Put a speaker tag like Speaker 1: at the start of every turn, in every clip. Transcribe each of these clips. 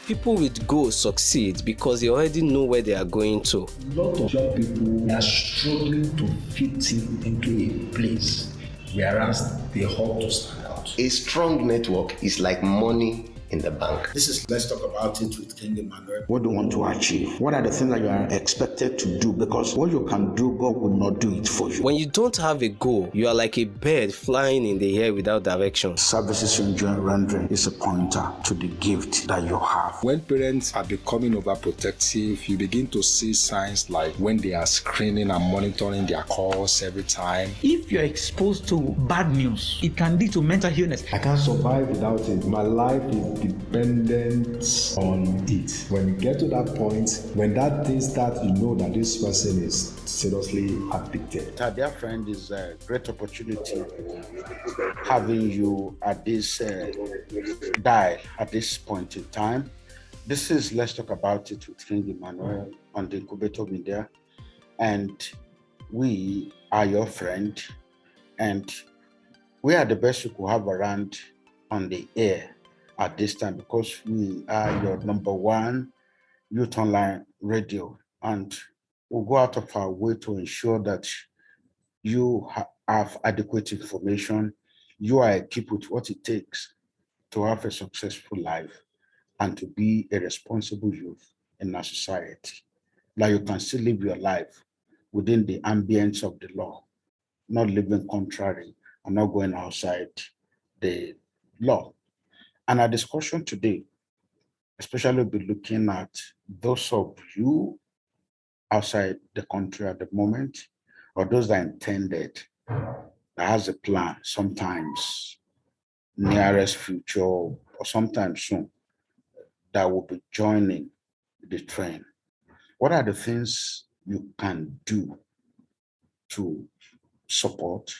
Speaker 1: People with goals succeed because they already know where they are going to.
Speaker 2: A lot of young people are struggling to fit into a place, whereas they hope to stand out.
Speaker 3: A strong network is like money in the bank.
Speaker 2: This is Let's Talk About It with King Emmanuel. What do you want to achieve? What are the things that you are expected to do? Because what you can do, God will not do it for you.
Speaker 1: When you don't have a goal, you are like a bird flying in the air without direction.
Speaker 2: Services in rendering is a pointer to the gift that you have.
Speaker 4: When parents are becoming overprotective, you begin to see signs like when they are screening and monitoring their calls every time.
Speaker 5: If you're exposed to bad news, it can lead to mental illness.
Speaker 6: I can't survive without it. My life is dependent on it. When you get to that point, when that thing starts, you know that this person is seriously addicted.
Speaker 7: Our dear friend, is a great opportunity having you at this dial at this point in time. This is Let's Talk About It with King Emmanuel on the Incubator Media, and we are your friend, and we are the best you could have around on the air at this time, because we are your number one youth online radio, and we'll go out of our way to ensure that you have adequate information, you are equipped with what it takes to have a successful life and to be a responsible youth in our society. That you can still live your life within the ambience of the law, not living contrary and not going outside the law. And our discussion today, especially will be looking at those of you outside the country at the moment, or those that intended, that has a plan, sometimes nearest future or sometime soon, that will be joining the train. What are the things you can do to support,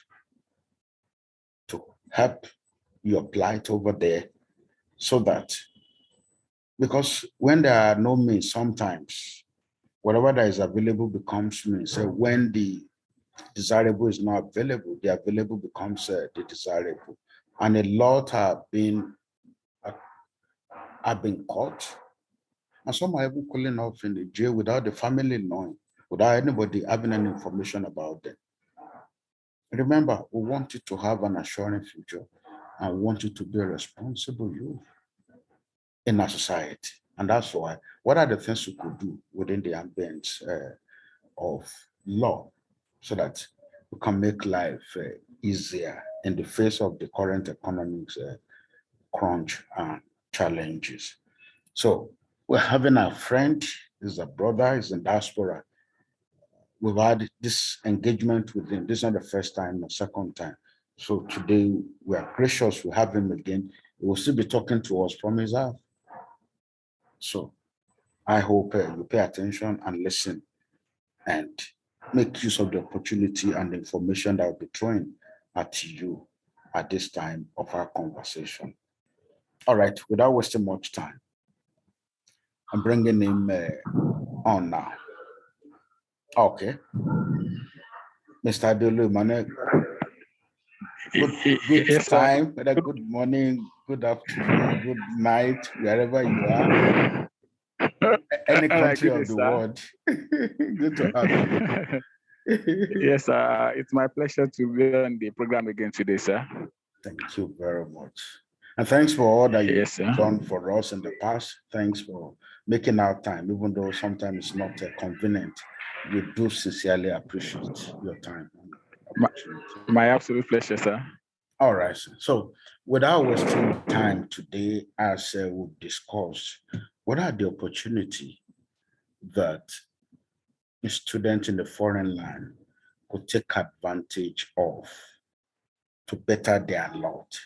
Speaker 7: to help your plight over there, so that, because when there are no means, sometimes whatever that is available becomes means. So when the desirable is not available, the available becomes the desirable. And a lot have been caught, and some are even cooling off in the jail without the family knowing, without anybody having any information about them. Remember, we want you to have an assuring future, and we want you to be a responsible youth in our society. And that's why, what are the things you could do within the ambience of law, so that we can make life easier in the face of the current economic crunch and challenges. So we're having a friend, is a brother, is in diaspora. We've had this engagement with him. This is not the first time, the second time. So today we are gracious to have him again. He will still be talking to us from his house. So I hope you pay attention and listen and make use of the opportunity and the information that will be thrown at you at this time of our conversation. All right, without wasting much time, I'm bringing him on now. Okay. Mr. Adolu Mane, good
Speaker 8: Yes,
Speaker 7: time, whether good morning, good afternoon, good night, wherever you are, any country of the world. Good to have you.
Speaker 8: Yes, it's my pleasure to be on the program again today, sir.
Speaker 7: Thank you very much. And thanks for all that you've
Speaker 8: Yes, sir.
Speaker 7: done for us in the past. Thanks for making our time, even though sometimes it's not convenient. We do sincerely appreciate your time.
Speaker 8: My absolute pleasure, sir.
Speaker 7: All right. So without wasting time today, as we've discussed, what are the opportunities that a student in the foreign land could take advantage of to better their lot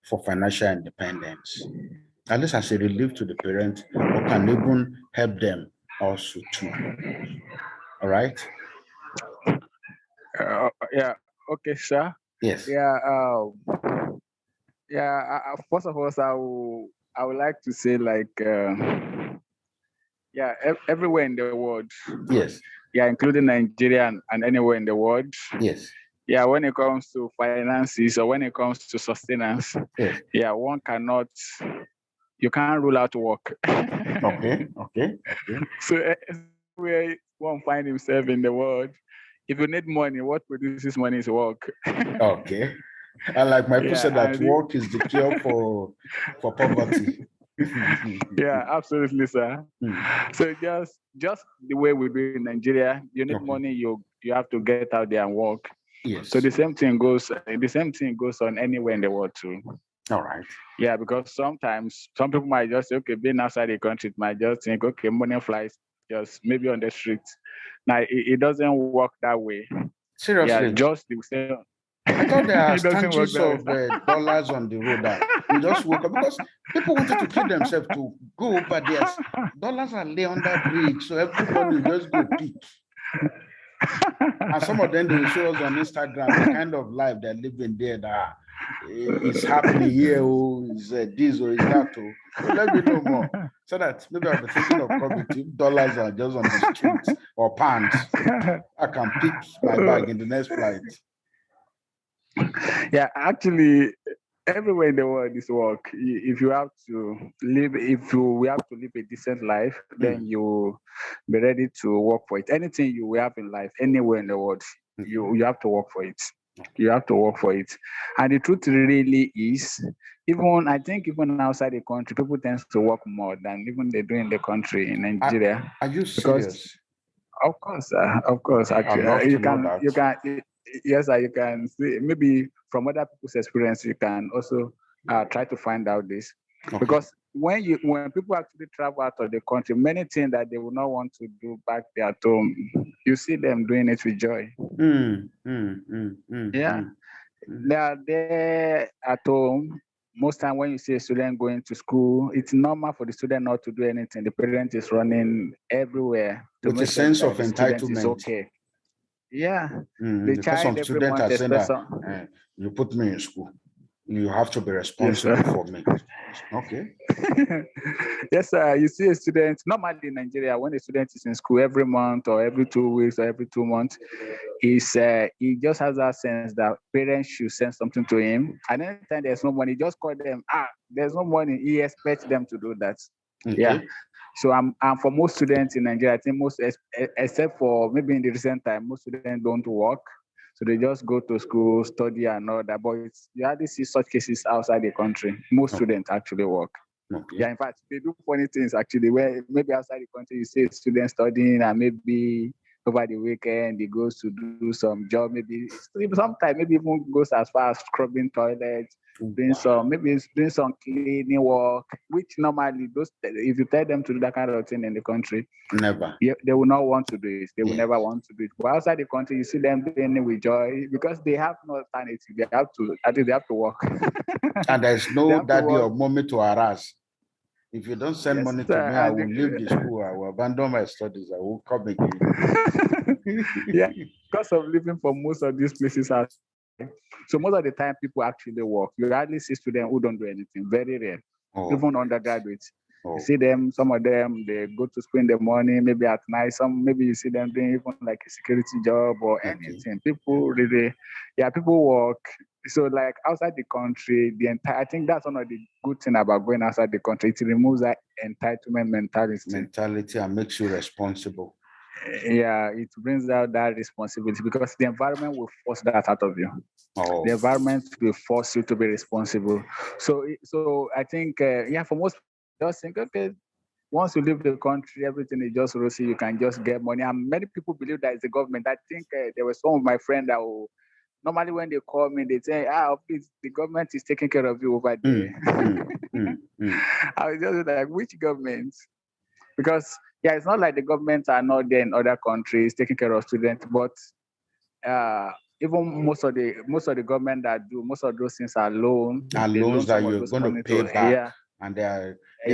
Speaker 7: for financial independence, at least as a relief to the parents, or can even help them also too? All right?
Speaker 8: Yeah. Okay, sir.
Speaker 7: Yes.
Speaker 8: Yeah. First of all, I would like to say, like, everywhere in the world.
Speaker 7: Yes.
Speaker 8: Yeah, including Nigeria and anywhere in the world.
Speaker 7: Yes.
Speaker 8: Yeah, when it comes to finances or when it comes to sustenance,
Speaker 7: Yes.
Speaker 8: yeah, one cannot, you can't rule out work.
Speaker 7: Okay.
Speaker 8: So where one find himself in the world, if you need money, what produces money is work.
Speaker 7: Okay. And like my people said that
Speaker 8: and
Speaker 7: work is the cure for poverty.
Speaker 8: yeah, absolutely, sir. So just the way we do in Nigeria, you need
Speaker 7: Okay.
Speaker 8: money, you have to get out there and work.
Speaker 7: Yes.
Speaker 8: So the same thing goes on anywhere in the world too.
Speaker 7: All right.
Speaker 8: Yeah, because sometimes some people might just say, okay, being outside the country, it might just think, okay, money flies just maybe on the street. Now it doesn't work that way.
Speaker 7: Seriously.
Speaker 8: Yeah, just the same.
Speaker 7: I thought there are
Speaker 8: It doesn't work
Speaker 7: stanchions
Speaker 8: that way.
Speaker 7: of dollars on the road that you just woke up because people wanted to kill themselves to go over there. Dollars are lay under bridge, so every morning you just go pick. And some of them they will show us on Instagram the kind of life they're living there that is happening here, or is this or is that. So let me know more. So that maybe I'll be thinking of coming to dollars are just on the streets or pounds. I can pick my bag in the next flight.
Speaker 8: Yeah, actually, everywhere in the world is work. If you have to live, we have to live a decent life, then you be ready to work for it. Anything you will have in life, anywhere in the world, you have to work for it. You have to work for it. And the truth really is, I think even outside the country, people tend to work more than even they do in the country in Nigeria.
Speaker 7: Are you serious?
Speaker 8: Of course. Actually, you can. Yes, you can see maybe from other people's experience. You can also try to find out this because when people actually travel out of the country, many things that they would not want to do back there at home, you see them doing it with joy. They are there at home. Most time when you see a student going to school, it's normal for the student not to do anything. The parent is running everywhere to
Speaker 7: with
Speaker 8: make
Speaker 7: a sense
Speaker 8: sure
Speaker 7: of
Speaker 8: the student is
Speaker 7: entitlement.
Speaker 8: okay. Yeah,
Speaker 7: The child every month are saying that you put me in school, you have to be responsible for me. Okay.
Speaker 8: Yes, sir. You see a student normally in Nigeria when a student is in school every month or every 2 weeks or every 2 months, he just has that sense that parents should send something to him. And anytime there's no money, just call them. There's no money. He expects them to do that.
Speaker 7: Okay.
Speaker 8: Yeah. So I'm for most students in Nigeria, I think most, except for maybe in the recent time, most students don't work. So they just go to school, study and all that. But you hardly see such cases outside the country. Most students actually work.
Speaker 7: Okay.
Speaker 8: Yeah, in fact, they do funny things actually, where maybe outside the country, you see students studying and maybe over the weekend, he goes to do some job, maybe sometimes maybe even goes as far as scrubbing toilets, doing some cleaning work, which normally if you tell them to do that kind of thing in the country,
Speaker 7: never.
Speaker 8: They will not want to do it. They will never want to do it. But outside the country, you see them doing it with joy because they have no alternative. They have to work.
Speaker 7: And there's no daddy or mommy to harass. If you don't send money to me, I will leave the school. I will abandon my studies. I will come again.
Speaker 8: Yeah, because of living for most of these places. So most of the time, people actually work. You hardly see students who don't do anything. Very rare. Even undergraduates. You see them, some of them, they go to school in the morning, maybe at night. Maybe you see them doing even like a security job or anything. People work. So like outside the country, I think that's one of the good things about going outside the country. It removes that entitlement mentality
Speaker 7: and makes you responsible.
Speaker 8: Yeah, it brings out that responsibility because the environment will force that out of you. The environment will force you to be responsible. So I think, for most people, just think, okay, once you leave the country, everything is just rosy. You can just get money. And many people believe that it's the government. I think there were some of my friends that will, normally when they call me, they say, please, the government is taking care of you over there. I was just like, which government? Because it's not like the governments are not there in other countries taking care of students, but even most of the government that do most of those things are loans.
Speaker 7: Loans that you're going to pay back. Yeah. And they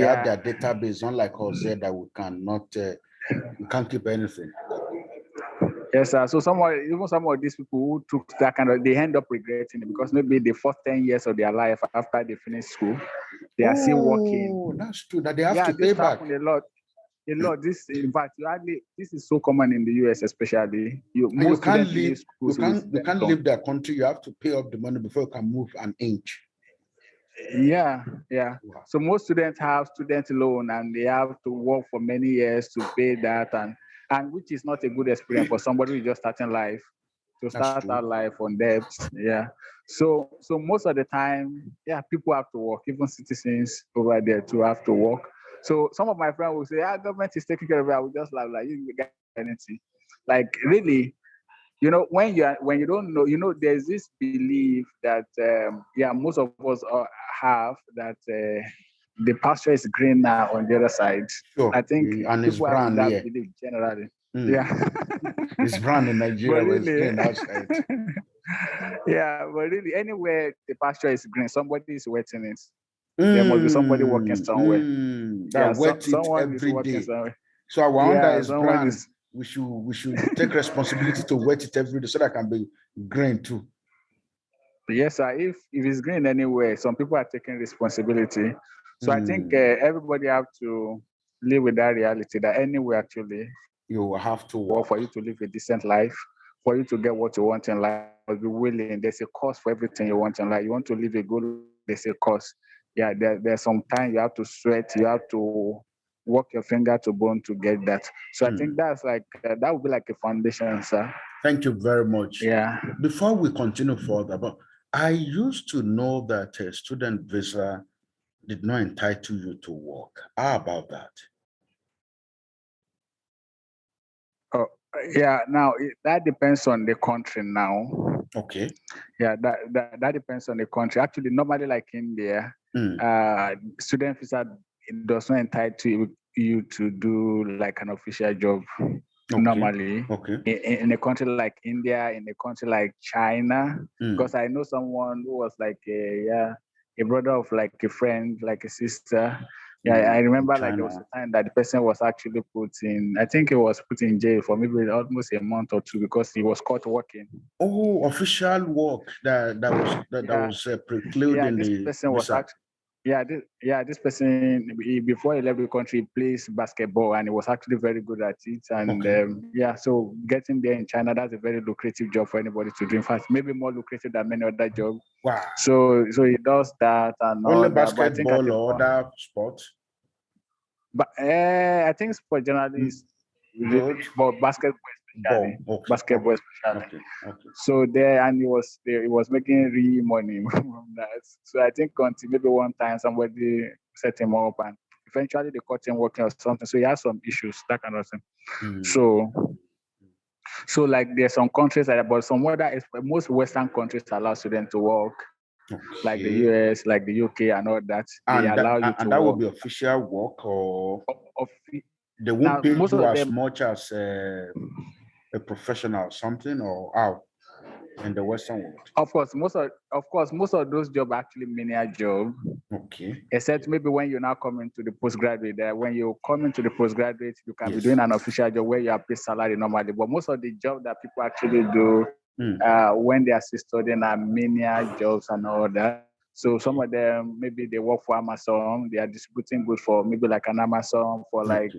Speaker 7: have their database, unlike us here that we can't keep anything.
Speaker 8: Yes, sir. So some of these people who took that they end up regretting it because maybe the first 10 years of their life after they finish school, they are still working.
Speaker 7: That's true. That they have to pay back.
Speaker 8: A lot. This, in fact, this is so common in the US, especially. You
Speaker 7: can't leave their country. You have to pay up the money before you can move an inch.
Speaker 8: Yeah, yeah. So most students have student loan and they have to work for many years to pay that, and which is not a good experience for somebody who's just starting life to
Speaker 7: That's
Speaker 8: start
Speaker 7: true.
Speaker 8: out life on debt. Yeah. So most of the time, yeah, people have to work, even citizens over there to have to work. So some of my friends will say, government is taking care of it. I will just laugh like you get anything. Like really, when you don't know, there's this belief that yeah, most of us have that the pasture is greener on the other side.
Speaker 7: Sure.
Speaker 8: I think
Speaker 7: And it's
Speaker 8: people have
Speaker 7: brand,
Speaker 8: that
Speaker 7: yeah.
Speaker 8: belief generally.
Speaker 7: Mm.
Speaker 8: Yeah.
Speaker 7: It's brand in
Speaker 8: But
Speaker 7: Nigeria, but it's
Speaker 8: really,
Speaker 7: green outside.
Speaker 8: yeah, but really, anywhere the pasture is green, somebody is wetting it. There must be somebody working somewhere.
Speaker 7: That
Speaker 8: Yeah,
Speaker 7: wet it
Speaker 8: someone is
Speaker 7: every
Speaker 8: working
Speaker 7: day.
Speaker 8: somewhere.
Speaker 7: So I wonder
Speaker 8: Yeah,
Speaker 7: is
Speaker 8: someone
Speaker 7: brand.
Speaker 8: is.
Speaker 7: We should take responsibility to wet it every day so that it can be green too.
Speaker 8: Yes, sir. If it's green anywhere, some people are taking responsibility. So I think everybody have to live with that reality that anywhere actually,
Speaker 7: You will have to
Speaker 8: or
Speaker 7: work.
Speaker 8: for you to live a decent life, for you to get what you want in life, you must be willing. There's a cost for everything you want in life. You want to live a good life, there's a cost. Yeah, there's some time you have to sweat, you have to work your finger to bone to get that. So I think that's like that would be like a foundation, sir.
Speaker 7: Thank you very much.
Speaker 8: Yeah.
Speaker 7: Before we continue further, but I used to know that a student visa did not entitle you to work. How about that?
Speaker 8: Oh, yeah. Now that depends on the country. Now,
Speaker 7: Okay.
Speaker 8: yeah, that depends on the country. Actually, normally like India, student visa it does not entitle you to do like an official job. Normally,
Speaker 7: Okay.
Speaker 8: in a country like India, in a country like China, because I know someone who was like a brother of like a friend, like a sister. Yeah, I remember like there was a time that the person was actually put in, I think he was put in jail for maybe almost a month or two because he was caught working.
Speaker 7: Oh, official work that was precluded
Speaker 8: Yeah,
Speaker 7: in
Speaker 8: this
Speaker 7: the
Speaker 8: person was
Speaker 7: visa.
Speaker 8: actually, this person, before he left the country, he plays basketball and he was actually very good at it. And so getting there in China, that's a very lucrative job for anybody to do. In fact, maybe more lucrative than many other jobs.
Speaker 7: Wow.
Speaker 8: So he does that and
Speaker 7: Only
Speaker 8: all that. But I think
Speaker 7: basketball or other sports?
Speaker 8: But I think for journalists,
Speaker 7: Good.
Speaker 8: but basketball especially.
Speaker 7: Okay.
Speaker 8: Basketball especially.
Speaker 7: Okay.
Speaker 8: So there, and he was making real money from that. So I think until maybe one time somebody set him up, and eventually they caught him working or something. So he has some issues, that kind of thing. So like there's some countries like that, but some other most Western countries allow students to work. Like the US, like the UK, and all that, they allow you to
Speaker 7: and that
Speaker 8: work.
Speaker 7: will be official work, or they won't
Speaker 8: Now,
Speaker 7: pay
Speaker 8: most
Speaker 7: you
Speaker 8: of
Speaker 7: as
Speaker 8: them,
Speaker 7: much as a professional, something, or how in the Western world?
Speaker 8: of course, most of those jobs are actually menial job.
Speaker 7: Okay.
Speaker 8: Except maybe when you're now coming to the postgraduate, when you come into the postgraduate, you can be
Speaker 7: Yes.
Speaker 8: doing an official job where you are paid salary normally. But most of the job that people actually do when they are still studying are menial jobs and all that. So some of them, maybe they work for Amazon, they are distributing goods for maybe like an Amazon, for like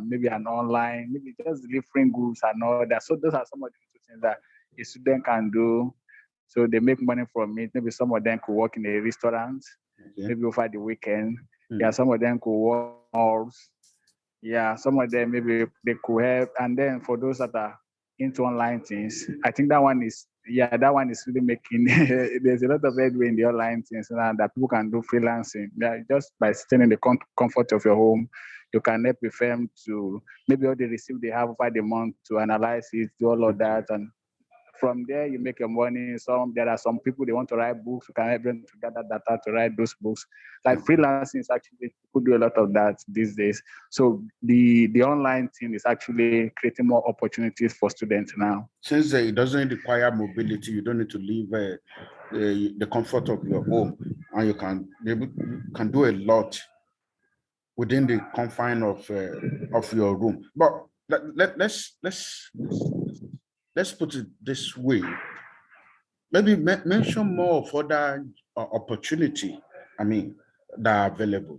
Speaker 8: maybe an online, maybe just delivering goods and all that. So those are some of the things that a student can do. So they make money from it. Maybe some of them could work in a restaurant, maybe over the weekend. Yeah, some of them could work malls. Yeah, some of them maybe they could help. And then for those that are into online things, I think that one is really making there's a lot of headway in the online things that people can do freelancing. Yeah, just by sitting in the comfort of your home, you can help a firm to maybe all the receipt they have over the month to analyze it, do all of that, and from there you make your money. There are some people they want to write books, you can help them to gather data to write those books. Like freelancing is actually, people do a lot of that these days. So the online thing is actually creating more opportunities for students now.
Speaker 7: Since it doesn't require mobility, you don't need to leave the comfort of your home, and you can do a lot within the confine of your room. But let's put it this way. Maybe mention more of other opportunity. I mean, that are available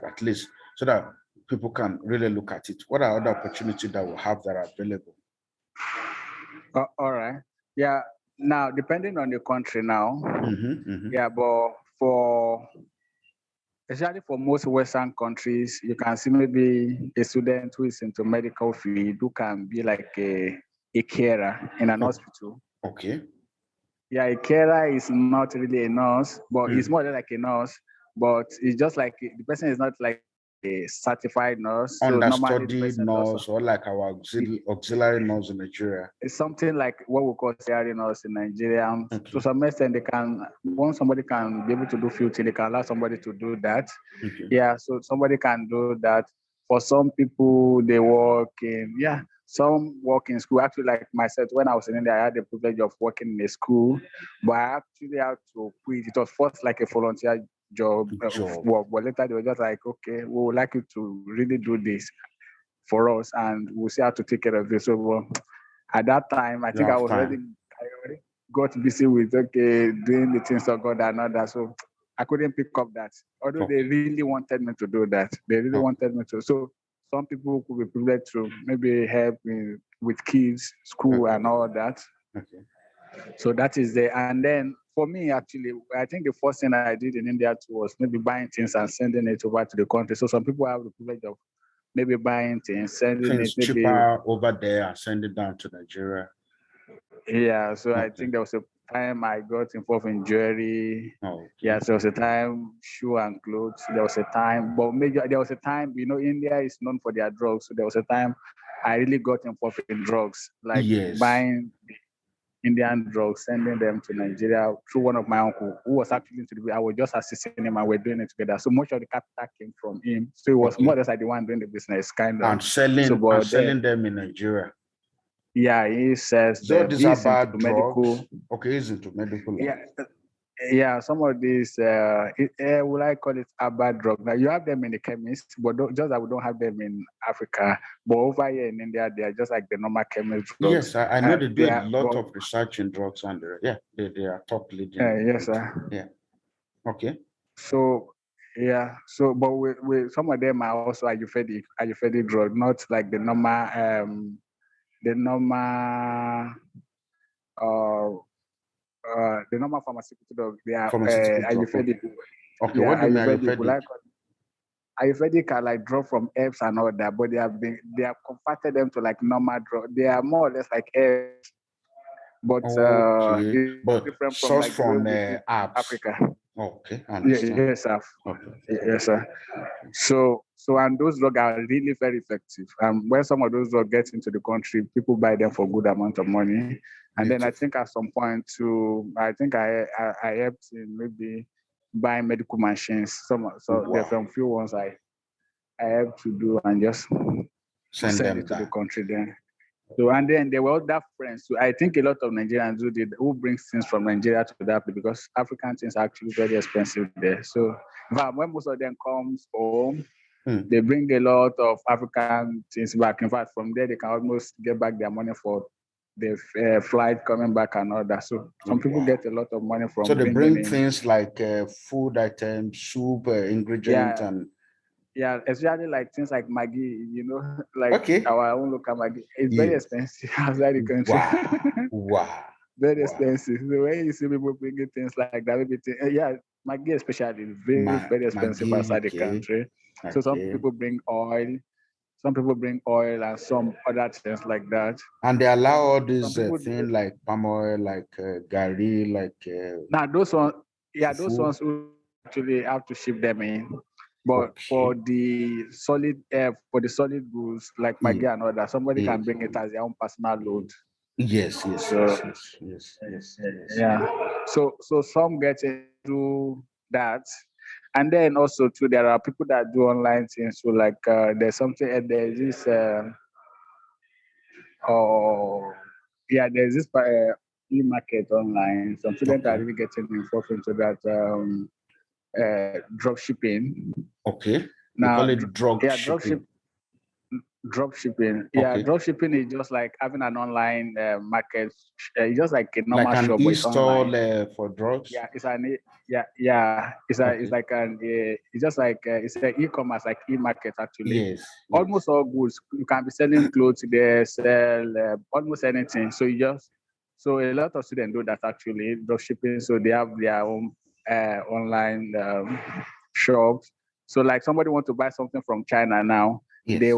Speaker 7: at least, so that people can really look at it. What are other opportunities that we have that are available?
Speaker 8: All right. Yeah. Now, depending on the country now, yeah, but for especially for most Western countries, you can see maybe a student who is into medical field who can be like a carer in an hospital.
Speaker 7: Okay.
Speaker 8: Yeah, a carer is not really a nurse, but it's more like a nurse, but it's just like the person is not like a certified nurse. So normally the
Speaker 7: Understudied
Speaker 8: person
Speaker 7: nurse, or like our auxiliary nurse in Nigeria.
Speaker 8: it's something like what we call CRE nurse in Nigeria.
Speaker 7: Okay.
Speaker 8: To some extent, they can, once somebody can be able to do few things, they can allow somebody to do that.
Speaker 7: Okay.
Speaker 8: Yeah, so somebody can do that. For some people, they work in, some work in school. Actually, like myself, when I was in India, I had the privilege of working in a school, but I actually had to quit. It was first like a volunteer job. But later they were just like, okay, we would like you to really do this for us, and we'll see how to take care of this. So at that time, I think I already got busy with doing the things of God and all that. So I couldn't pick up that. Although they really wanted me to do that. They really wanted me to. So some people could be privileged to maybe help with kids, school and all that.
Speaker 7: Okay.
Speaker 8: So that is there. And then for me, actually, I think the first thing I did in India too was maybe buying things and sending it over to the country. So some people have the privilege of maybe buying things, sending
Speaker 7: Things
Speaker 8: it maybe
Speaker 7: cheaper over there and send it down to Nigeria.
Speaker 8: Yeah, so I think there was a time I got involved in jewelry.
Speaker 7: Okay.
Speaker 8: Yes, there was a time shoe and clothes. There was a time, but maybe there was a time, India is known for their drugs. So there was a time I really got involved in drugs, like buying Indian drugs, sending them to Nigeria through one of my uncle who was actually into the. I was just assisting him and we're doing it together. So much of the capital came from him. So it was more or less like the one doing the business, kind of.
Speaker 7: And selling them in Nigeria.
Speaker 8: Yeah, he says
Speaker 7: so these are bad drugs.
Speaker 8: Medical.
Speaker 7: Okay, he's into medical.
Speaker 8: Yeah, some of these, would I call it a bad drug? Now you have them in the chemist, but just that we don't have them in Africa. But over here in India, they are just like the normal chemist drugs.
Speaker 7: Yes, I know they do a lot of research in drugs, and they are top leading.
Speaker 8: Yes, sir.
Speaker 7: Yeah. Okay.
Speaker 8: So but with some of them are also Ayurvedic drug, not like the normal the normal pharmaceutical drug. They are Ayurvedic.
Speaker 7: Okay, what do you mean Ayurvedic?
Speaker 8: Ayurvedic are like drugs from herbs and all that, but they have converted them to like normal drug. They are more or less like herbs, but different from Africa.
Speaker 7: Okay, I understand.
Speaker 8: Yes, sir. Okay. Yes, sir. So and those drugs are really very effective. When some of those drugs get into the country, people buy them for good amount of money. And then I think at some point too, I think I helped in maybe buying medical machines. There's some few ones I helped to do and just send it to the country then. So and then there were other friends. So I think a lot of Nigerians who brings things from Nigeria to that because African things are actually very expensive there. So when most of them comes home, they bring a lot of African things back. In fact, from there they can almost get back their money for the flight coming back and all that. So some people get a lot of money from.
Speaker 7: So they bring things like food items, soup, ingredients, and.
Speaker 8: Yeah, especially like things like Maggi, like our own local Maggi. It's very expensive outside the country.
Speaker 7: Wow.
Speaker 8: Very expensive. So when you see people bringing things like that, Maggi especially is very expensive outside the country. Okay. So some people bring oil, and some other things like that.
Speaker 7: And they allow all these things like palm oil, like gari, like.
Speaker 8: Now those ones, those ones who actually have to ship them in. But for the solid goods like Maggi and all that, somebody can bring it as their own personal load.
Speaker 7: Yes.
Speaker 8: Yeah. So some get into that, and then also too there are people that do online things. So like there's this there's this e-market online. Some students are really getting involved into that. Drop shipping.
Speaker 7: Okay. Now, call it drop shipping.
Speaker 8: Drop shipping. Yeah, drop shipping is just like having an online market. It's just like a normal
Speaker 7: like
Speaker 8: shop.
Speaker 7: An e-stall for drugs.
Speaker 8: Yeah, it's an it's an e-commerce like e-market actually.
Speaker 7: Yes.
Speaker 8: Almost all goods. You can be selling clothes there, sell almost anything. So a lot of students do that actually, drop shipping. So they have their own online shops. So like somebody want to buy something from China now,
Speaker 7: Yes.
Speaker 8: they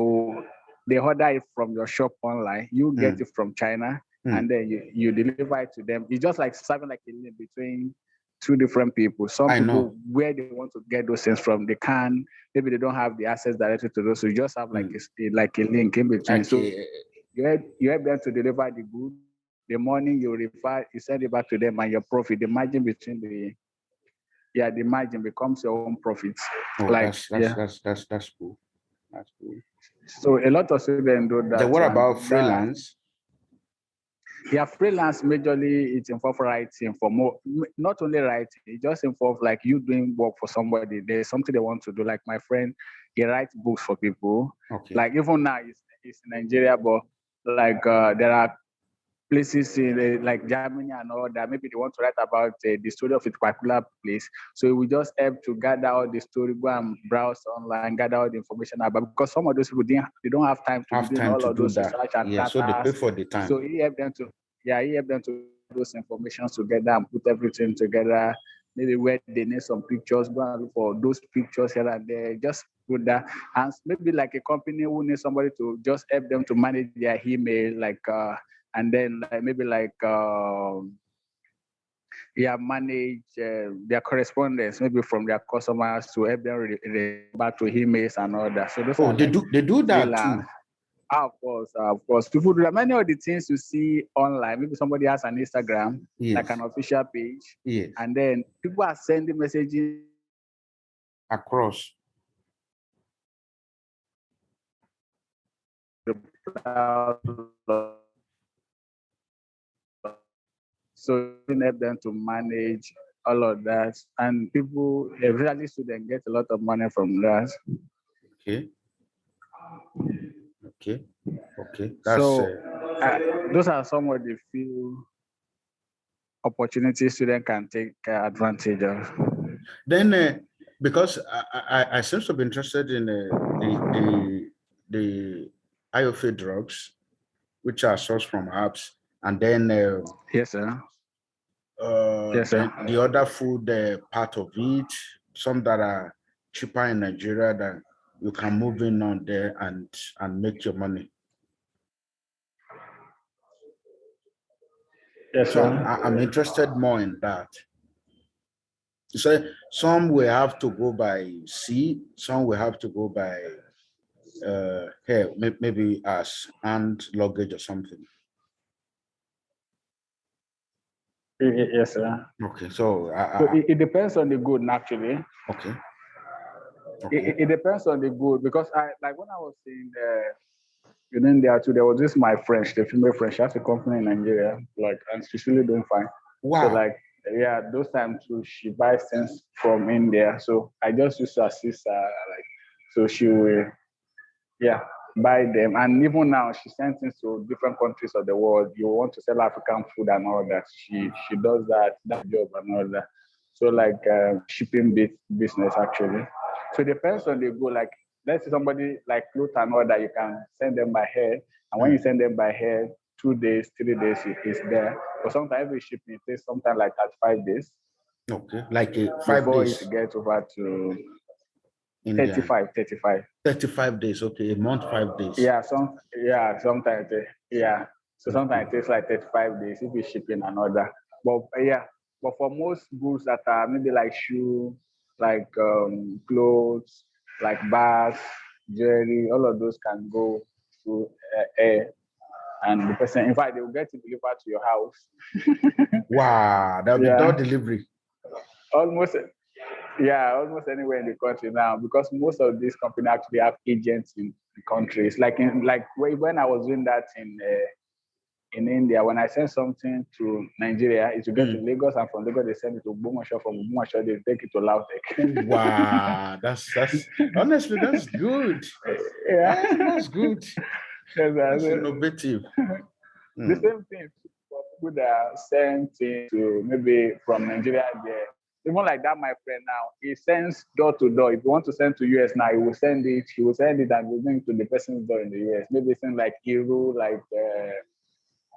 Speaker 8: order it from your shop online. You get it from China, and then you deliver it to them. It's just like serving like a link between two different people. Some
Speaker 7: I
Speaker 8: people
Speaker 7: know.
Speaker 8: where they want to get those things from, they can maybe they don't have the access directly to those. So you just have like a link in between. So you help them to deliver the good. The money you send it back to them, and your profit, the margin between the margin becomes your own profit.
Speaker 7: Oh, that's cool. That's cool.
Speaker 8: So a lot of students do that.
Speaker 7: Then what about freelance?
Speaker 8: Yeah, freelance majorly it involves writing for more, not only writing, it just involves like you doing work for somebody. There's something they want to do. Like my friend, he writes books for people.
Speaker 7: Okay.
Speaker 8: Like even now it's in Nigeria, but like there are places in like Germany and all that. Maybe they want to write about the story of a particular place. So we just help to gather all the story, go and browse online, gather all the information about, because some of those people they don't have time to do all of those research and
Speaker 7: data. So they pay for the time.
Speaker 8: So he help them to do those information together and put everything together. Maybe where they need some pictures, go and look for those pictures here and there. Just put that, and maybe like a company who needs somebody to just help them to manage their email, like and then maybe like manage their correspondence, maybe from their customers, to help them back to emails and all that. So those
Speaker 7: they do that too.
Speaker 8: Of course. People do that. Many of the things you see online, maybe somebody has an Instagram, like an official page, and then people are sending messages
Speaker 7: across.
Speaker 8: So you help them to manage all of that, and people, especially students, get a lot of money from that.
Speaker 7: Okay.
Speaker 8: Those are some of the few opportunities students can take advantage of.
Speaker 7: Then, because I seem to be interested in the IOFA drugs, which are sourced from apps, and then
Speaker 8: yes, sir.
Speaker 7: The other food part of it, some that are cheaper in Nigeria that you can move in on there and make your money.
Speaker 8: Yes,
Speaker 7: so
Speaker 8: sir.
Speaker 7: I'm interested more in that. So some will have to go by sea, some will have to go by maybe as hand luggage or something.
Speaker 8: Yes, sir.
Speaker 7: Okay, so
Speaker 8: it depends on the good, actually.
Speaker 7: Okay.
Speaker 8: It depends on the good, because like when I was in India too, there was this my friend, the female friend, she has a company in Nigeria, like, and she's really doing fine.
Speaker 7: Wow.
Speaker 8: So like, those times too, she buys things from India. So I just used to assist her, like, so she will, buy them. And even now, she sends things to different countries of the world. You want to sell African food and all that. She does that job and all that. So like shipping business, actually. So it depends on the go. Like, let's say somebody like clothes and all that, you can send them by air. And when you send them by air, 2 days, 3 days, it's there. But sometimes every shipping takes sometimes like 35 days.
Speaker 7: Okay, like 5
Speaker 8: before
Speaker 7: days.
Speaker 8: it gets over to
Speaker 7: India.
Speaker 8: 35.
Speaker 7: Days. Okay, a month, 5 days.
Speaker 8: Sometimes. So sometimes it takes like 35 days if you're shipping and all that. But for most goods that are maybe like shoe, like clothes, like bags, jewelry, all of those can go through air. And the person, in fact, they will get it delivered to your house.
Speaker 7: Wow, that'll be door delivery.
Speaker 8: Almost anywhere in the country now, because most of these companies actually have agents in the countries. Like when I was doing that in India, when I send something to Nigeria, it will get to Lagos, and from Lagos they send it to Bomasho. From Bomasho they take it to Lautech.
Speaker 7: Wow, that's honestly that's good. That's good. That's innovative.
Speaker 8: The same thing for people that are sent to maybe from Nigeria there. Even like that, my friend now, he sends door to door. If you want to send to US now, he will send it and will bring it to the person's door in the US. Maybe send like Hero, like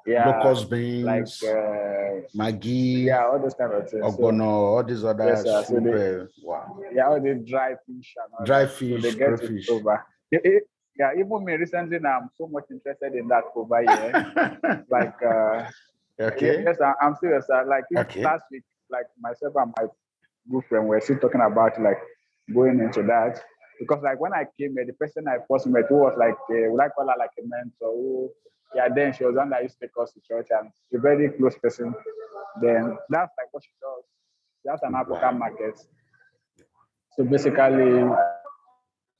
Speaker 7: locust beans, Maggi,
Speaker 8: all those kind of things.
Speaker 7: ogbono, all these other soup.
Speaker 8: So
Speaker 7: Wow.
Speaker 8: all the dry fish and all
Speaker 7: Dry
Speaker 8: that.
Speaker 7: fish,
Speaker 8: So they get it over. Even me recently now, I'm so much interested in that over here. Like,
Speaker 7: okay.
Speaker 8: Yes, I'm serious. Like last week, like myself and my good friend were still talking about like going into that. Because like when I came here, the person I first met who was like, would I call her like a mentor? Who, then she was one that used to take us to church and a very close person. Then that's like what she does. She has an African market. So basically,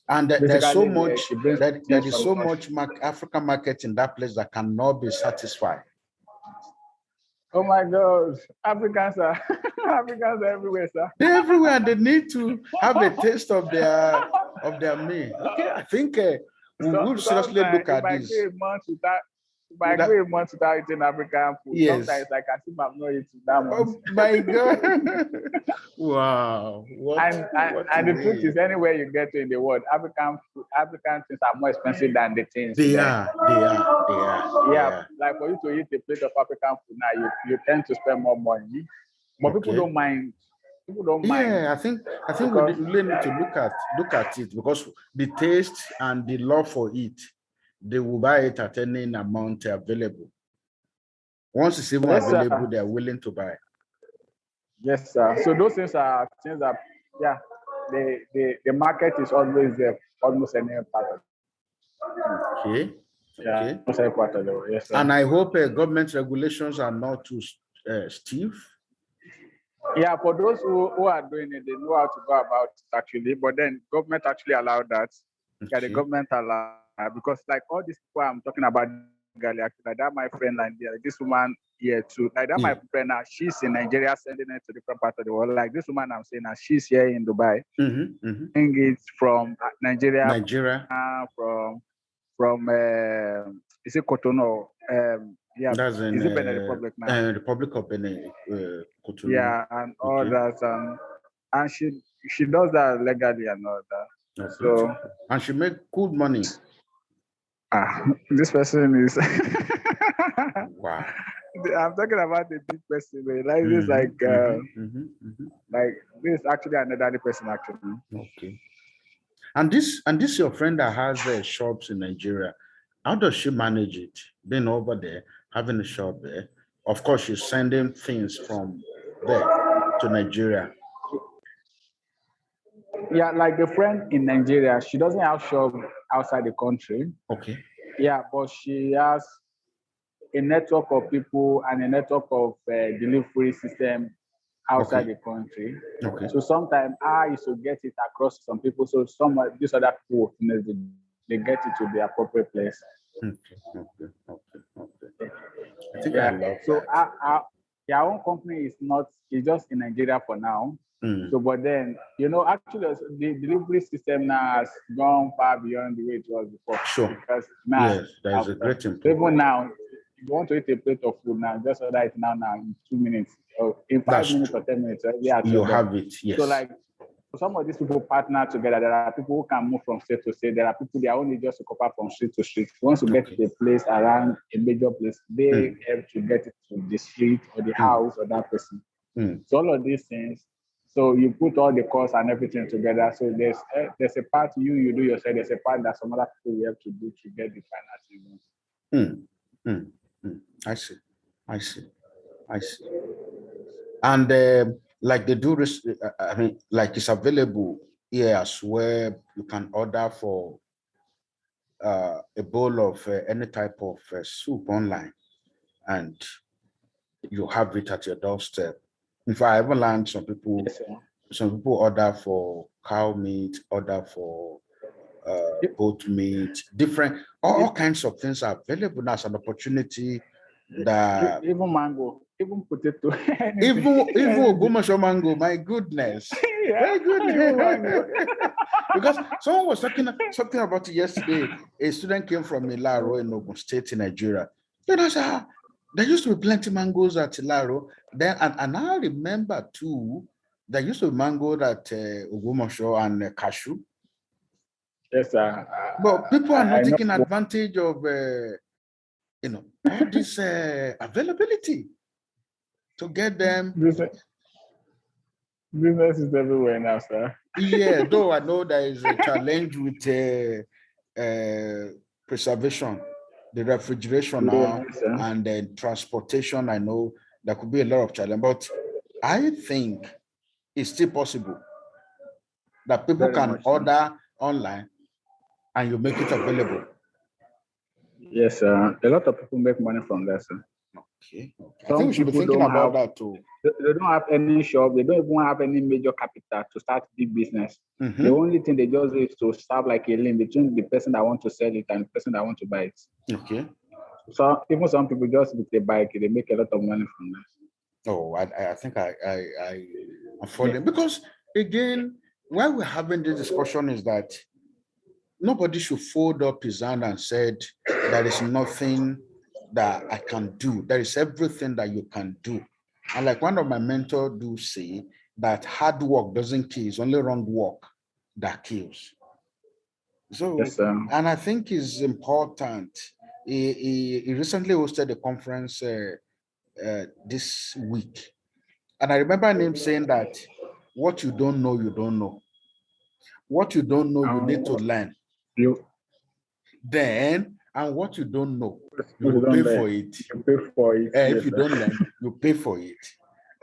Speaker 7: and there's so much there is so much African market in that place that cannot be satisfied.
Speaker 8: Oh my God, Africans are Africans are everywhere, sir.
Speaker 7: They're everywhere. They need to have a taste of their meal. Okay, I think we would seriously look at this.
Speaker 8: If I go a month without eating African food,
Speaker 7: yes.
Speaker 8: Sometimes I can see I'm not eating that month.
Speaker 7: Oh my God. Wow.
Speaker 8: And the truth is, anywhere you get to in the world, African things are more expensive than the things.
Speaker 7: They are.
Speaker 8: Yeah, like for you to eat a plate of African food now, you tend to spend more money. But people don't mind.
Speaker 7: Yeah, I think we really need to look at it because the taste and the love for it, they will buy it at any amount available. Once it's even available, they are willing to buy.
Speaker 8: Yes, sir. So those things are things that, the market is always there, almost any part of it.
Speaker 7: Okay.
Speaker 8: Yeah, almost any part of it. Yes, sir.
Speaker 7: And I hope government regulations are not too stiff.
Speaker 8: Yeah, for those who are doing it, they know how to go about it actually. But then government actually allowed that. Okay. Yeah, the government allowed. Because like all these people I'm talking about, like that my friend like this woman here too, like that my friend now, she's in Nigeria sending it to different parts of the world. Like this woman I'm saying now, she's here in Dubai. It's from Nigeria. From is it Cotonou?
Speaker 7: That's in
Speaker 8: is it Benin Republic now?
Speaker 7: Republic of Benin, Cotonou.
Speaker 8: Yeah, and all that, and she does that legally and all that. So
Speaker 7: and she make good money.
Speaker 8: This person is
Speaker 7: wow.
Speaker 8: I'm talking about the big person. Like this, like this is actually another person actually.
Speaker 7: Okay. And this your friend that has shops in Nigeria. How does she manage it? Being over there, having a shop there. Of course, she's sending things from there to Nigeria.
Speaker 8: Yeah, like the friend in Nigeria, she doesn't have shop outside the country.
Speaker 7: Okay.
Speaker 8: Yeah, but she has a network of people and a network of delivery system outside the country.
Speaker 7: Okay.
Speaker 8: So sometimes I used to get it across some people. So some of these other people, they get it to the appropriate place.
Speaker 7: Okay. I think I love
Speaker 8: so
Speaker 7: that.
Speaker 8: Our own company is just in Nigeria for now. So, but then, actually the delivery system now has gone far beyond the way it was before.
Speaker 7: Sure.
Speaker 8: Because now,
Speaker 7: yes, there's a great improvement.
Speaker 8: Even now, if you want to eat a plate of food now, just order it now in 2 minutes, or in 5 minutes or 10 minutes.
Speaker 7: You have it, yes.
Speaker 8: So like, some of these people partner together. There are people who can move from state to state. There are people they are only just to cooperate from street to street. Once you get to the place around a major place, they have to get it to the street or the house or that person. So all of these things. So you put all the costs and everything together. So there's a part you do yourself. There's a part that some other people you have to do to get the final thing.
Speaker 7: I see. And like they do, like it's available here as well. You can order for a bowl of any type of soup online, and you have it at your doorstep. If I ever learned some people order for cow meat, order for goat meat, different, all kinds of things are available now as an opportunity. That
Speaker 8: even mango, even potato,
Speaker 7: even Ogbomoso mango, my goodness. Very good. Because someone was talking something about it yesterday. A student came from Ilaro in Ogun State in Nigeria. Then I said, there used to be plenty mangoes at Ilaro. Then and I remember too, there used to be mango at Ogbomoso and cashew.
Speaker 8: Yes, sir.
Speaker 7: But people are not taking advantage of all this availability to get them.
Speaker 8: Business is everywhere now, sir.
Speaker 7: Yeah, though I know there is a challenge with preservation, the refrigeration now, and then transportation. I know there could be a lot of challenge, but I think it's still possible that people can order online and you make it available.
Speaker 8: Yes, sir. A lot of people make money from that, sir.
Speaker 7: Okay. I think we should be thinking about that too.
Speaker 8: They don't have any shop. They don't even have any major capital to start big business. The only thing they just do is to serve like a link between the person that want to sell it and the person that want to buy it.
Speaker 7: Okay.
Speaker 8: So even some people just with a bike, they make a lot of money from that.
Speaker 7: Oh, I think I'm following, because again, why we're having this discussion is that nobody should fold up his hand and said there is nothing that I can do. There is everything that you can do. And like one of my mentors do say that hard work doesn't kill, it's only wrong work that kills. So,
Speaker 8: yes,
Speaker 7: and I think it's important. He recently hosted a conference this week. And I remember him saying that what you don't know, you don't know. What you don't know, you need to learn. Then, and what you don't know, you will pay for it.
Speaker 8: You pay for it.
Speaker 7: If you don't learn, you pay for it.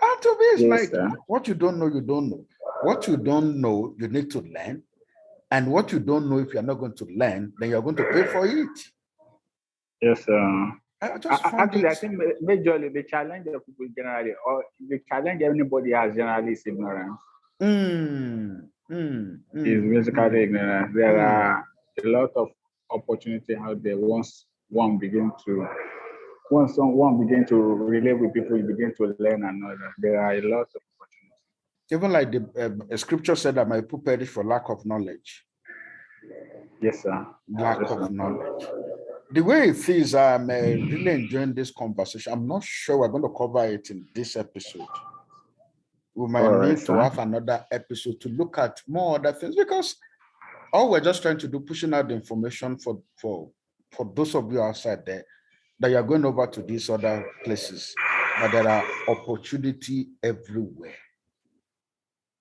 Speaker 7: And to me, it's like what you don't know, you don't know. What you don't know, you need to learn. And what you don't know, if you're not going to learn, then you're going to pay for it.
Speaker 8: Yes, sir. Actually, I think majorly the challenge of people generally, or the challenge anybody has generally is ignorance. Is basically ignorance. There are a lot of opportunity out there. Once one begin to relate with people, you begin to learn another. There are a lot of opportunities.
Speaker 7: Even like the scripture said that my people perish for lack of knowledge.
Speaker 8: Yes, sir.
Speaker 7: Lack of knowledge. The way it is, I'm really enjoying this conversation. I'm not sure we're going to cover it in this episode. We might need to have another episode to look at more other things, because all we're just trying to do, pushing out the information for those of you outside there, that you're going over to these other places, that there are opportunity everywhere.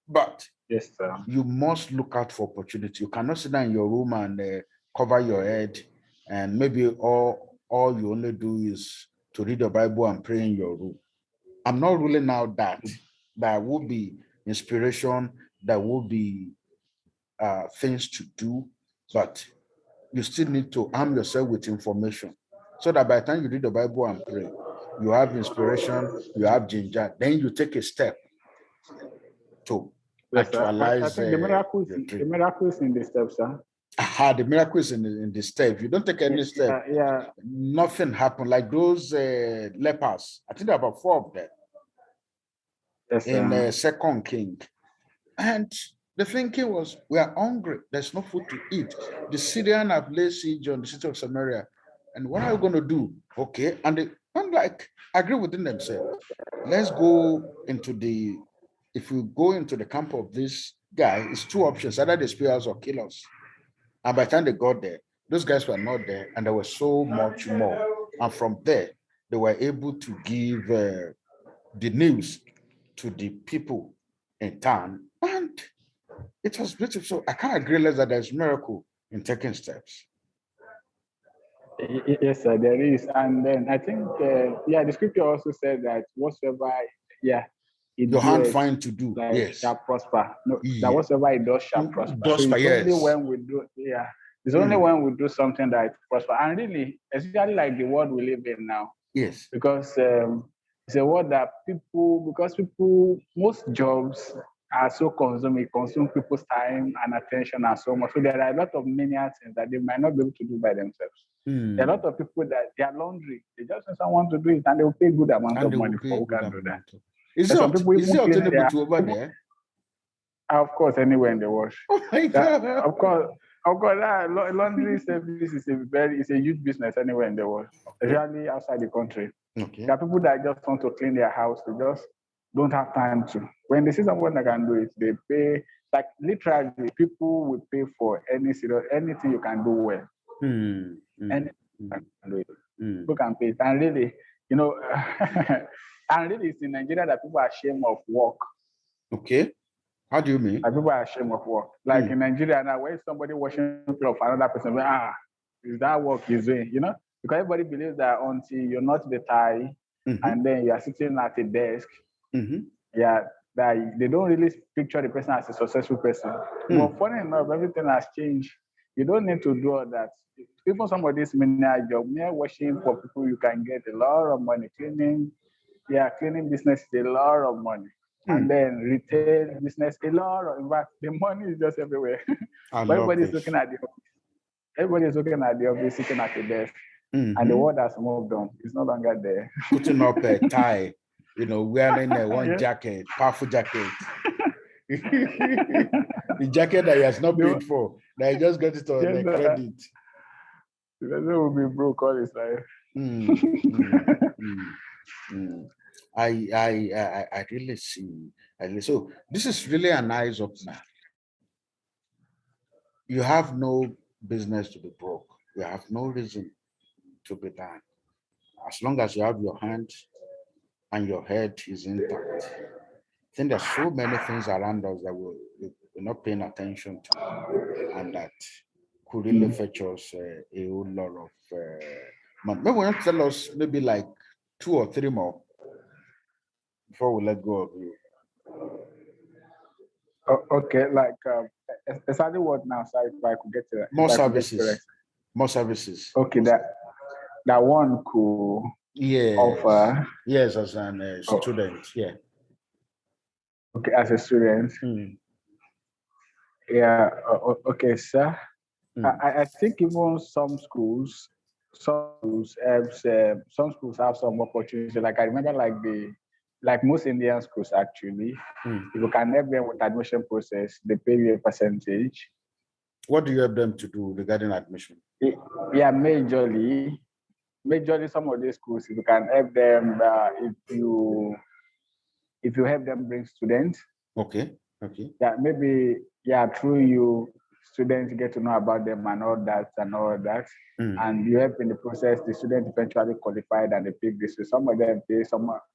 Speaker 7: But
Speaker 8: yes, sir,
Speaker 7: you must look out for opportunity. You cannot sit down in your room and cover your head, and maybe all you only do is to read the Bible and pray in your room. I'm not ruling out that there will be inspiration, there will be things to do, but you still need to arm yourself with information, so that by the time you read the Bible and pray, you have inspiration, you have ginger, then you take a step to actualize.
Speaker 8: I think the miracle is in the steps, sir.
Speaker 7: The miracle is in the step. If you don't take any step, nothing happened. Like those lepers, I think there are about 4 of them in Second King, and the thinking was, we are hungry, there's no food to eat. The Syrian have laid siege on the city of Samaria, and what are we going to do? Okay, and they agree within themselves. Let's go into if we go into the camp of this guy, it's 2 options: either they spare us or kill us. And by the time they got there, those guys were not there, and there was so much more. And from there, they were able to give the news to the people in town, and it was beautiful. So I can't agree less that there's miracle in taking steps.
Speaker 8: Yes, sir, there is. And then I think, the scripture also said that whatsoever,
Speaker 7: your hand find to do,
Speaker 8: shall prosper. No, that whatsoever it does shall prosper. Only when we do, it's only when we do something that it prosper. And really, especially like the world we live in now.
Speaker 7: Yes.
Speaker 8: Because it's a word that most jobs are so consume people's time and attention and so much. So there are a lot of menial things that they might not be able to do by themselves. There are a lot of people that their laundry, they just need someone to do it, and they will pay a good amount of money for who can do that.
Speaker 7: Is it obtainable to over there?
Speaker 8: Of course, anywhere in the world.
Speaker 7: Oh my God.
Speaker 8: Of course, laundry service is a huge business anywhere in the world, especially outside the country.
Speaker 7: Okay.
Speaker 8: There are people that just want to clean their house, they just don't have time to. When they see someone that can do it, they pay. Like literally, people will pay for anything you can do well. And People can pay it. And really, you know, and really it's in Nigeria that people are ashamed of work.
Speaker 7: Okay. How do you mean?
Speaker 8: Like people are ashamed of work. Like in Nigeria now, when somebody washing clothes for another person, is that work he's doing, you know? Because everybody believes that until you're not the tie and then you are sitting at a desk, that they don't really picture the person as a successful person. But funny enough, everything has changed. You don't need to do all that. Even some of these menial jobs, mere washing for people, you can get a lot of money. Cleaning business is a lot of money. And then retail business, a lot of, in fact, the money is just everywhere. Everybody's looking at the office. Everybody's looking at the office, sitting at the desk. And the world has moved on. It's no longer there.
Speaker 7: Putting up a tie, you know, wearing one jacket, powerful jacket. The jacket that he has not paid for, that he just got it on the credit.
Speaker 8: He will be broke all his life.
Speaker 7: I really see. So this is really an eyes opener. You have no business to be broke. You have no reason to be down. As long as you have your hands and your head is intact. I think there's so many things around us that we're not paying attention to, and that could really fetch us a whole lot of money. Maybe you tell us maybe like 2 or 3 more before we let go of you.
Speaker 8: Okay, like exactly what now, sir, if I could get to that.
Speaker 7: More services. More services.
Speaker 8: Okay, that one could offer.
Speaker 7: Yes, as an student, yeah.
Speaker 8: Okay, as a student. Yeah, okay, sir. I think even some schools have some opportunity. Like I remember, like most Indian schools actually, if you can help them with admission process, they pay you a percentage.
Speaker 7: What do you help them to do regarding admission?
Speaker 8: Yeah, majorly some of these schools, if you can help them, if you help them bring students.
Speaker 7: Okay.
Speaker 8: Yeah, maybe through you, students get to know about them and all that. And you help in the process, the student eventually qualified and they pick this. So some of them pay,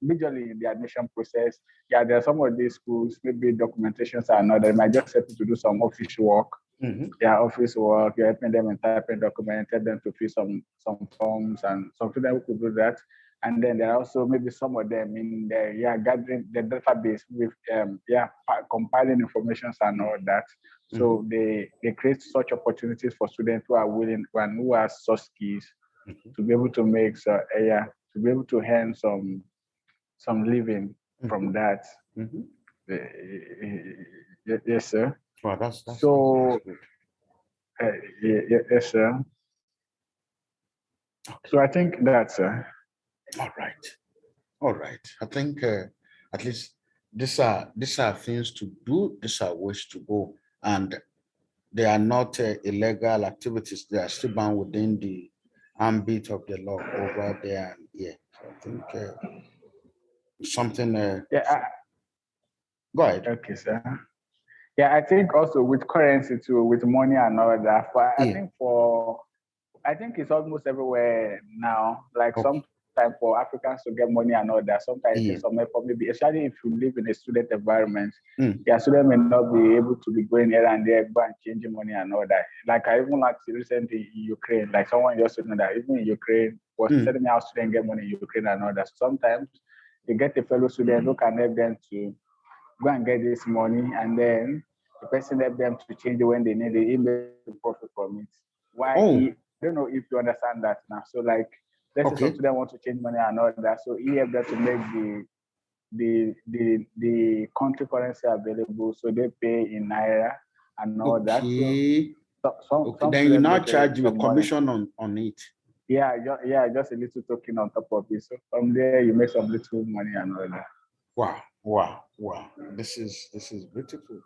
Speaker 8: majorly in the admission process. Yeah, there are some of these schools, maybe documentations are not, they might just help you to do some office work. Yeah, office work, you're helping them in typing documents, help them to fill some forms, and some students who could do that. And then there are also maybe some of them in there, gathering the database with compiling information and all that. So they create such opportunities for students who are willing and who have such skills to be able to make to be able to earn some living from that. Yes, sir.
Speaker 7: Wow, that's
Speaker 8: so
Speaker 7: good.
Speaker 8: Yes, sir. So I think that's
Speaker 7: all right. I think at least these are things to do. These are ways to go, and they are not illegal activities. They are still bound within the ambit of the law over there. Yeah, so I think something. Go ahead.
Speaker 8: Okay, sir. Yeah, I think also with currency too, with money and all that. I think it's almost everywhere now. Like sometimes for Africans to get money and all that, sometimes it's some effort, maybe especially if you live in a student environment. Students may not be able to be going here and there, go and changing money and all that. Like I even like recently in Ukraine, like someone just told me that even in Ukraine was telling me how students get money in Ukraine and all that. So sometimes you get a fellow student who can help them to go and get this money, and then the person help them to change it when they need it, he made profit from it. I don't know if you understand that now. So like, let's say some student want to change money and all that. So he help them to make the country currency available. So they pay in Naira and all that. So
Speaker 7: then you now charge you a commission on it.
Speaker 8: Yeah, just a little token on top of it. So from there you make some little money and all that.
Speaker 7: Wow. This is beautiful.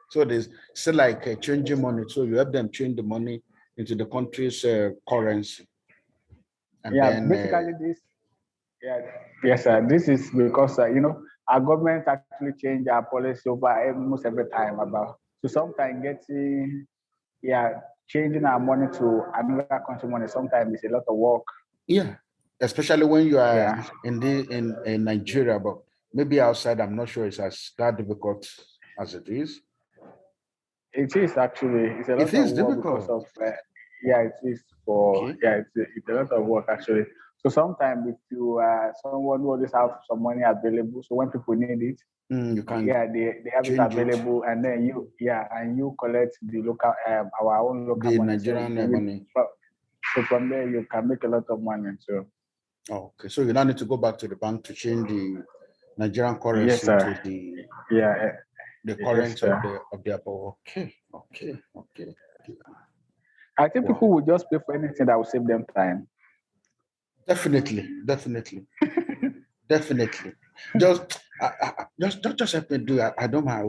Speaker 7: So there's still like changing money. So you help them change the money into the country's currency. And then,
Speaker 8: basically this. Yes, sir. This is because our government actually change our policy over almost every time about. So sometimes changing our money to another country money sometimes is a lot of work.
Speaker 7: Yeah. especially when you are
Speaker 8: Yeah.
Speaker 7: in Nigeria, but maybe outside, I'm not sure it's as that difficult as it is.
Speaker 8: It is actually. It's a
Speaker 7: It
Speaker 8: lot of
Speaker 7: is
Speaker 8: work because
Speaker 7: difficult.
Speaker 8: of. Yeah, it is for.
Speaker 7: Okay.
Speaker 8: Yeah, it's a lot of work actually. So sometimes if you someone who always have some money available, so when people need it,
Speaker 7: You can
Speaker 8: yeah, they have it
Speaker 7: change it.
Speaker 8: available, and then you collect the local our own local
Speaker 7: The
Speaker 8: money. So
Speaker 7: Nigerian money.
Speaker 8: so from there you can make a lot of money. So
Speaker 7: Okay. So you now need to go back to the bank to change the Nigerian
Speaker 8: yes,
Speaker 7: currency
Speaker 8: sir.
Speaker 7: to the
Speaker 8: Yeah, yes,
Speaker 7: current
Speaker 8: sir.
Speaker 7: of the above. Okay. Okay. Okay.
Speaker 8: I think
Speaker 7: Wow.
Speaker 8: people will just pay for anything that will save them time.
Speaker 7: Definitely. Definitely. Definitely. Just just help me do it. I don't mind.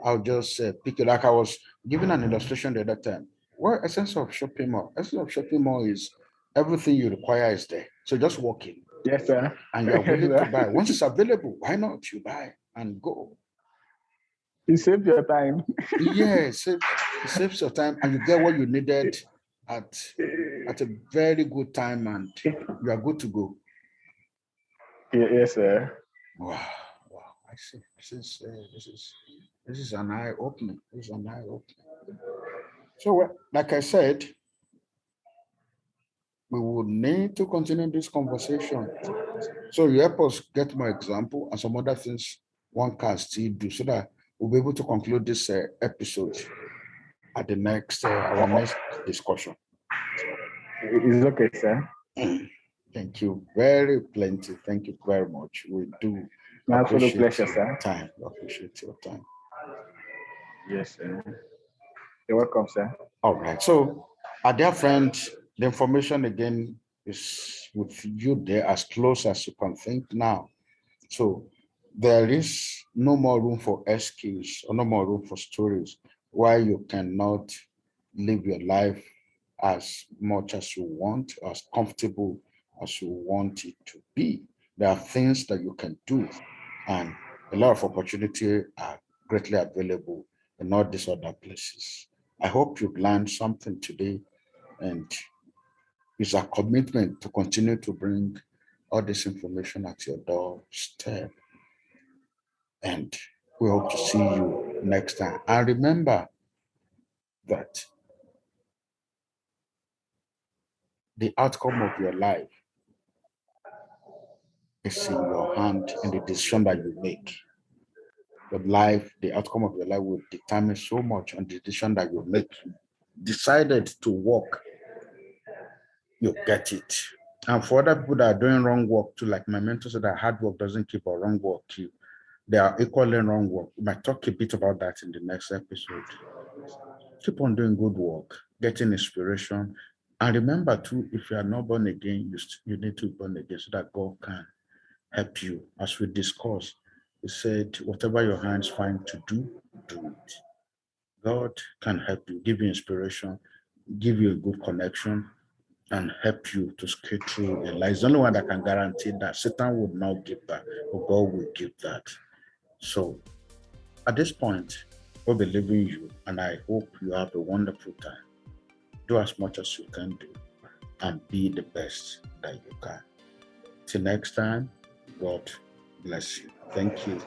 Speaker 7: I'll just pick it. Like I was giving an illustration the other time. What essence of shopping mall? Essence of shopping mall is everything you require is there. So just walk in
Speaker 8: Yes, sir.
Speaker 7: and you are
Speaker 8: Yes,
Speaker 7: willing to
Speaker 8: sir.
Speaker 7: buy. Once it's available, why not you buy and go?
Speaker 8: You save your time.
Speaker 7: Yeah, it saves your time and you get what you needed at a very good time and you are good to go.
Speaker 8: Yes, sir.
Speaker 7: Wow, wow! I see. This is an eye opening. This is an eye opening. So, like I said, we would need to continue this conversation. So, you help us get more example and some other things one can still do, so that we'll be able to conclude this episode at the next our next discussion.
Speaker 8: It's okay, sir.
Speaker 7: Thank you very plenty. Thank you very much. We do
Speaker 8: My absolute
Speaker 7: appreciate
Speaker 8: pleasure,
Speaker 7: your
Speaker 8: sir.
Speaker 7: time. We appreciate your time.
Speaker 8: Yes, sir. You're welcome, sir.
Speaker 7: All right. So, our dear friend, the information again is with you there as close as you can think now. So, there is no more room for excuse or no more room for stories why you cannot live your life as much as you want, as comfortable as you want it to be. There are things that you can do, and a lot of opportunity are greatly available in all these other places. I hope you've learned something today, and it's a commitment to continue to bring all this information at your doorstep. And we hope to see you next time. And remember that the outcome of your life is in your hand in the decision that you make. Your life, the outcome of your life will determine so much on the decision that you make. Decided to walk, you get it. And for other people that are doing wrong work too, like my mentor said that hard work doesn't keep or wrong work keep. They are equally wrong work. We might talk a bit about that in the next episode. Keep on doing good work, getting inspiration. And remember too, if you are not born again, you need to be born again so that God can help you. As we discussed, he said, whatever your hands find to do, do it. God can help you, give you inspiration, give you a good connection, and help you to skate through your life. It's the only one that can guarantee that. Satan would not give that, but God will give that. So at this point, we'll be leaving you, and I hope you have a wonderful time. Do as much as you can do and be the best that you can. Till next time, God bless you. Thank you.